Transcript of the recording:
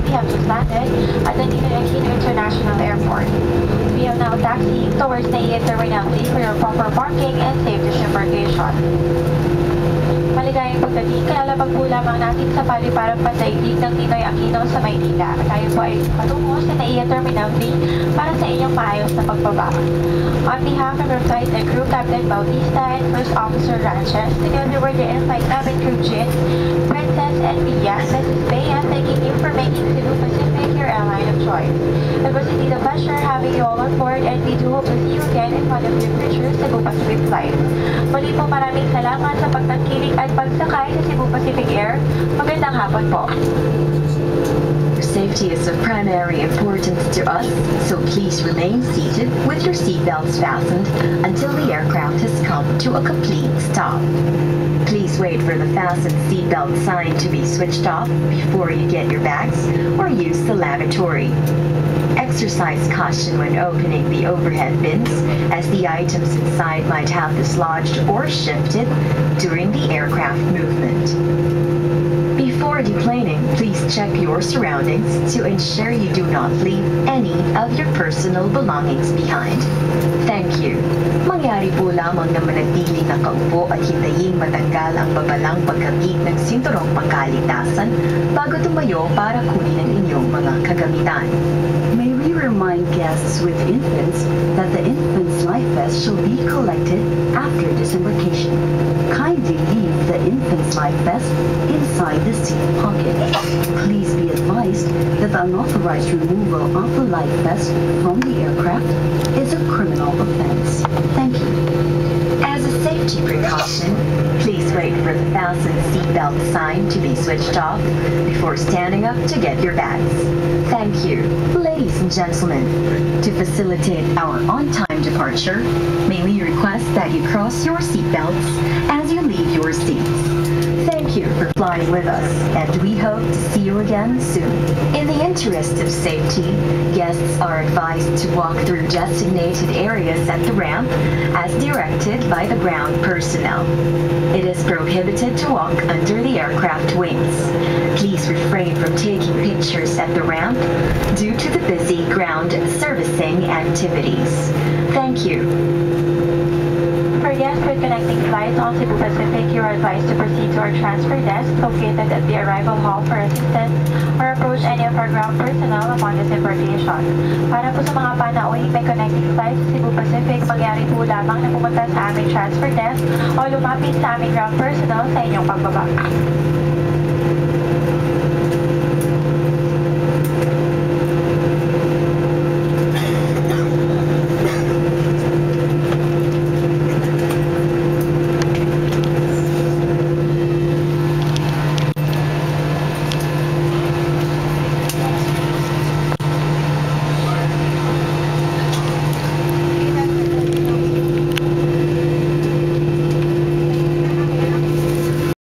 we have just landed at the Ninoy Aquino International Airport. We have now taxied towards Naiya Terminal 3 for your proper parking and safe disembarkation. Maligayang pagdating, kalalabag po lamang natin sa paliparang pandaigdig ng Ninoy Aquino sa Maynila. Tayo po ay patungo sa Naiya Terminal 3 para sa inyong maayos na pagbaba. On behalf of our flight and crew, Captain Bautista and First Officer Ranches, together with the in-flight cabin crew Jin, Princess, and Mia, Mrs. Bea, thanking you for making Cebu Pacific your airline of choice. It was indeed a pleasure having you all on board, and we do hope to see you again in one of your future Cebu Pacific flights. Muli po maraming salamat sa pagtangkilik at pagsakay sa Cebu Pacific Air. Magandang hapon po. Safety is of primary importance to us, so please remain seated with your seatbelts fastened until the aircraft has come to a complete stop. Please wait for the fasten seatbelt sign to be switched off before you get your bags or use the lavatory. Exercise caution when opening the overhead bins, as the items inside might have dislodged or shifted during the aircraft movement. Before deplaning, please check your surroundings to ensure you do not leave any of your personal belongings behind. Thank you. Mangyari po lamang na manatiling nakaupo at hintayin matanggal ang babalang pagkabit ng sinturong pangkaligtasan bago tumayo para kunin ang inyong mga kagamitan. May we remind guests with infants that the infant's life vest shall be collected after disembarkation. Kindly leave the infant's life vest inside the seat pocket. Please be advised that the unauthorized removal of the life vest from the aircraft is a criminal offense. Thank you. As a safety precaution, please wait for the fasten seatbelt sign to be switched off before standing up to get your bags. Thank you. Ladies and gentlemen, to facilitate our on-time departure, may we request that you cross your seatbelts as you leave your seats. Thank you for flying with us, and we hope to see you again soon. In the interest of safety, guests are advised to walk through designated areas at the ramp as directed by the ground personnel. It is prohibited to walk under the aircraft wings. Please refrain from taking pictures at the ramp due to the busy ground servicing activities. Thank you. For guests with connecting flights on Cebu Pacific, you are advised to proceed to our transfer desk located at the arrival hall for assistance or approach any of our ground personnel upon disembarkation. Para po sa mga panauhing may connecting flights sa Cebu Pacific, magyari po lamang na pumunta sa aming transfer desk o lumapit sa aming ground personnel sa inyong pagbaba.